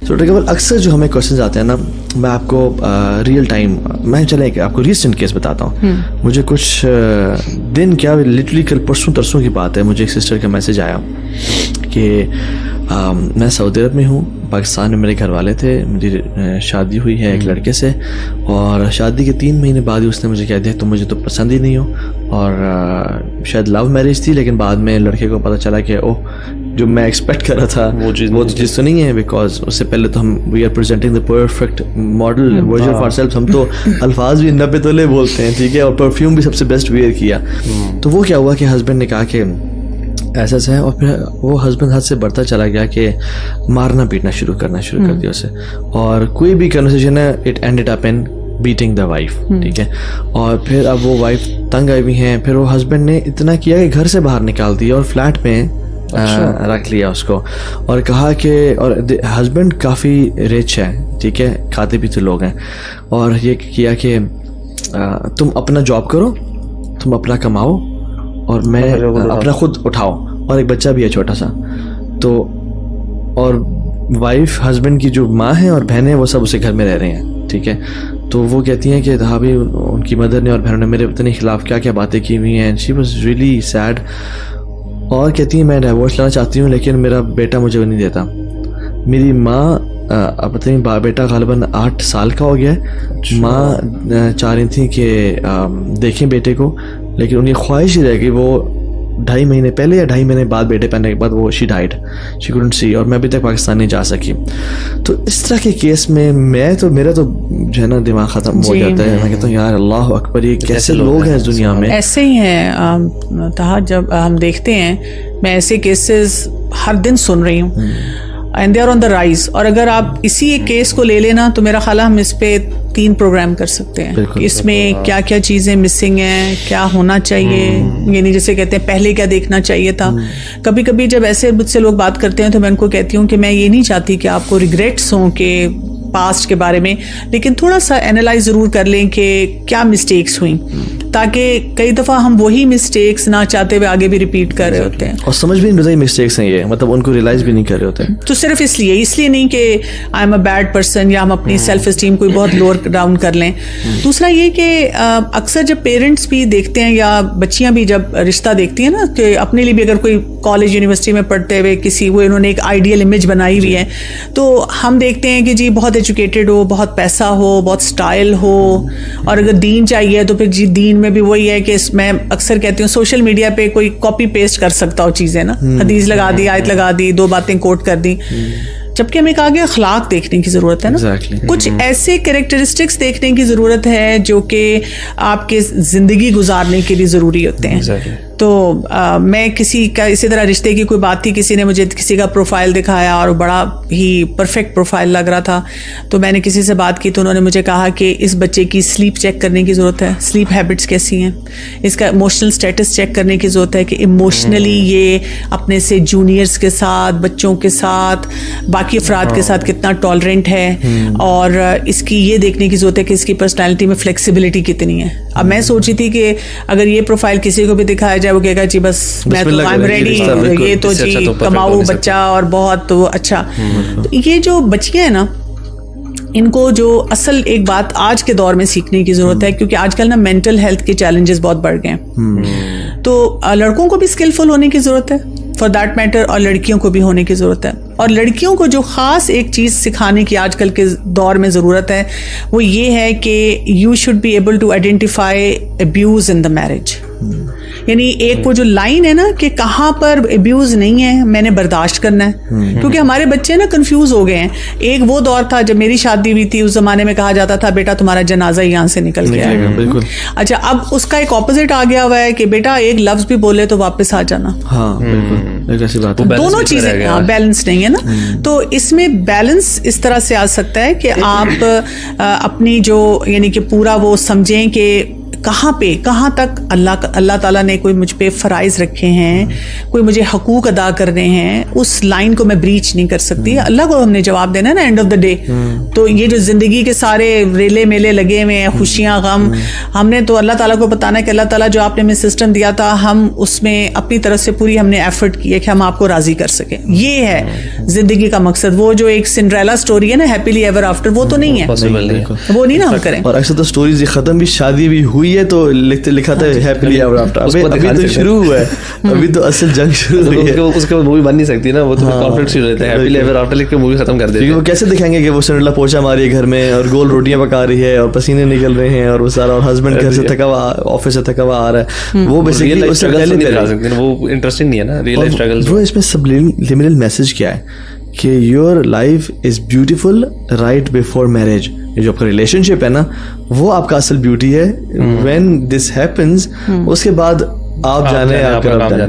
तो डॉक्टर अक्सर जो हमें क्वेश्चन आते हैं ना, मैं आपको रियल टाइम, मैं चले आपको रिसेंट केस बताता हूँ। मुझे कुछ दिन क्या लिटरली कल परसों तरसों की बात है, मुझे एक सिस्टर का मैसेज आया कि मैं सऊदी अरब में हूँ, पाकिस्तान में मेरे घर वाले थे, मेरी शादी हुई है एक लड़के से, और शादी के 3 महीने बाद ही उसने मुझे कह दिया तुम मुझे तो पसंद ही नहीं हो, और शायद लव मैरिज थी, लेकिन बाद में लड़के को पता चला कि ओह जो मैं एक्सपेक्ट कर रहा था वो चीज़ तो नहीं है, बिकॉज उससे पहले तो हम we are presenting the perfect model version of ourselves, हम तो अल्फाज भी 90 तोले बोलते हैं, ठीक है, और परफ्यूम भी सबसे बेस्ट वेयर किया। तो वो क्या हुआ कि हस्बैंड ने कहा कि ऐसा है, और फिर वो हस्बैंड हद से बढ़ता चला गया कि मारना पीटना शुरू कर दिया उसे, और कोई भी कन्वर्सेशन है it ended up in beating the wife, ठीक है। और फिर अब वो वाइफ तंग आई हुई हैं, फिर वो हस्बैंड ने इतना किया कि घर से बाहर निकाल दिया और फ्लैट में रख लिया उसको, और कहा कि, और हस्बैंड काफ़ी रिच है, ठीक है, खाते पीते लोग हैं, और ये किया कि तुम अपना जॉब करो, तुम अपना कमाओ, और मैं अपना खुद उठाओ, और एक बच्चा भी है छोटा सा। तो और वाइफ हस्बैंड की जो माँ है और बहनें वो सब उसे घर में रह रहे हैं, ठीक है। तो वो कहती हैं कि हाँ भी उनकी मदर ने और बहनों ने मेरे इतने खिलाफ क्या क्या बातें की हुई हैं, शी वाज रियली सैड, और कहती है मैं डिवोर्स लेना चाहती हूँ लेकिन मेरा बेटा मुझे नहीं देता। मेरी माँ अब पता नहीं बेटा गालिबन 8 साल का हो गया है, माँ चाह रही थी कि देखें बेटे को, लेकिन उनकी ख्वाहिश ही रह गई। वो 2.5 महीने पहले या 2.5 महीने बाद बेटे पहनने के बाद वो she died, she couldn't see, और मैं अभी तक पाकिस्तान नहीं जा सकी। तो इस तरह के केस में मेरा तो जो है ना दिमाग ख़त्म हो जाता है। मैं कहता हूँ यार अल्लाह अकबर, ये कैसे लोग हैं इस दुनिया में। ऐसे ही हैं तहा, जब हम देखते हैं, मैं ऐसे केसेस हर दिन सुन रही हूँ, and they are on the rise. और अगर आप इसी एक केस को ले लेना तो मेरा ख्याल हम इस पे 3 प्रोग्राम कर सकते हैं। इसमें क्या क्या चीज़ें मिसिंग हैं, क्या होना चाहिए, यानी जैसे कहते हैं पहले क्या देखना चाहिए था। कभी कभी जब ऐसे मुझसे लोग बात करते हैं तो मैं उनको कहती हूँ कि मैं ये नहीं चाहती कि आपको रिग्रेट्स हों कि पास्ट के बारे में, लेकिन थोड़ा सा एनालाइज ज़रूर कर लें कि क्या मिस्टेक्स हुई, ताकि कई दफ़ा हम वही मिस्टेक्स ना चाहते हुए आगे भी रिपीट कर रहे होते हैं, और समझ भी नहीं रही मिस्टेक्स हैं ये, मतलब उनको रियलाइज भी नहीं कर रहे होते हैं। तो सिर्फ इसलिए नहीं कि I am a bad person, या हम अपनी सेल्फ एस्टीम को बहुत लोअर डाउन कर लें। दूसरा ये कि अक्सर जब पेरेंट्स भी देखते हैं या बच्चियां भी जब रिश्ता देखती हैं ना, कि अपने लिए भी अगर कोई कॉलेज यूनिवर्सिटी में पढ़ते हुए किसी वो इन्होंने एक आइडियल इमेज बनाई हुई है, तो हम देखते हैं कि जी बहुत एजुकेटेड हो, बहुत पैसा हो, बहुत स्टाइल हो, और अगर दीन चाहिए तो फिर जी दीन में भी वही है कि मैं अक्सर कहती हूँ सोशल मीडिया पे कोई कॉपी पेस्ट कर सकता हो चीजें ना, हदीस लगा दी, आयत लगा दी, 2 बातें कोट कर दी, जबकि हमें आगे अखलाक देखने की जरूरत है ना। कुछ ऐसे कैरेक्टरिस्टिक्स देखने की जरूरत है जो कि आपके जिंदगी गुजारने के लिए जरूरी होते हैं। तो मैं किसी का इसी तरह रिश्ते की कोई बात थी, किसी ने मुझे किसी का प्रोफाइल दिखाया और बड़ा ही परफेक्ट प्रोफाइल लग रहा था, तो मैंने किसी से बात की तो उन्होंने मुझे कहा कि इस बच्चे की स्लीप चेक करने की ज़रूरत है, स्लीप हैबिट्स कैसी हैं, इसका इमोशनल स्टेटस चेक करने की ज़रूरत है कि इमोशनली ये अपने से जूनियर्स के साथ, बच्चों के साथ, बाकी अफराद के साथ कितना टॉलरेंट है, और इसकी ये देखने की ज़रूरत है कि इसकी पर्सनैलिटी में फ्लेक्सिबिलिटी कितनी है। अब मैं सोची थी कि अगर ये प्रोफाइल किसी को भी दिखाया जाए वो कहेगा जी बस मैं तो आई एम रेडी, ये तो जी कमाऊ बच्चा और बहुत तो अच्छा। तो ये जो बच्चियां हैं ना, इनको जो असल एक बात आज के दौर में सीखने की जरूरत है, क्योंकि आजकल ना मेंटल हेल्थ के चैलेंजेस बहुत बढ़ गए हैं, तो लड़कों को भी स्किलफुल होने की जरूरत है फॉर दैट मैटर, और लड़कियों को भी होने की जरूरत है। और लड़कियों को जो खास एक चीज सिखाने की आजकल के दौर में जरूरत है वो ये है कि you should be able to identify abuse in the marriage. यानी एक वो जो लाइन है ना कि कहाँ पर अब्यूज नहीं है मैंने बर्दाश्त करना है, क्योंकि हमारे बच्चे ना कंफ्यूज हो गए हैं। एक वो दौर था जब मेरी शादी हुई थी, उस जमाने में कहा जाता था बेटा तुम्हारा जनाजा यहाँ से निकल गया है, बिल्कुल। अच्छा, अब उसका एक ऑपोजिट आ गया हुआ है कि बेटा एक लफ्ज भी बोले तो वापस आ जाना। हाँ, बिल्कुल, ऐसी बात है। दोनों चीजें बैलेंस नहीं है ना, तो इसमें बैलेंस इस तरह से आ सकता है कि आप अपनी जो यानी कि पूरा वो समझें कि कहाँ तक अल्लाह ताला ने कोई मुझ पे फराइज रखे हैं, कोई मुझे हकूक अदा करने हैं, उस लाइन को मैं ब्रीच नहीं कर सकती। अल्लाह को हमने जवाब देना है ना एंड ऑफ द डे। तो ये जो जिंदगी के सारे रेले मेले लगे हुए हैं, खुशियां गम, हमने तो अल्लाह ताला को बताना है कि अल्लाह ताला जो आपने हमें सिस्टम दिया था, हम उसमें अपनी तरफ से पूरी हमने एफर्ट की है कि हम आपको राजी कर सकें। ये है जिंदगी का मकसद। वो जो एक सिंड्रेला स्टोरी है ना, हैप्पीली एवर आफ्टर, वो तो नहीं है, वो नहीं ना हम करें। और अक्सर तो स्टोरीज खत्म भी, शादी भी हुई है तो लिखा था हैप्पीली एवर आफ्टर। अभी तो शुरू हुआ है, अभी तो असल जंग शुरू हुई है। उसके बाद मूवी बन नहीं सकती ना, वो तो कॉन्फ्लिक्ट शुरू रहता है। हैप्पीली एवर आफ्टर लिख के मूवी खत्म कर देते हैं। वो कैसे दिखाएंगे कि वो सिंड्रेला पोछा मारी है घर में और गोल रोटियां पका रही है और पसीने निकल रहे हैं और वो सारा, और हस्बैंड घर से थका हुआ, ऑफिस से थका हुआ आ रहा है। वो बेसिकली उससे पहले दिखा सकते हैं, वो इंटरेस्टिंग नहीं है ना रियल लाइफ स्ट्रगल्स। वो इसमें सबलिमिनल मैसेज क्या है कि your life is beautiful right before marriage. ये जो आपका रिलेशनशिप है ना, वो आपका असल ब्यूटी है। व्हेन दिस हैपेंस, उसके बाद आप जाने आपका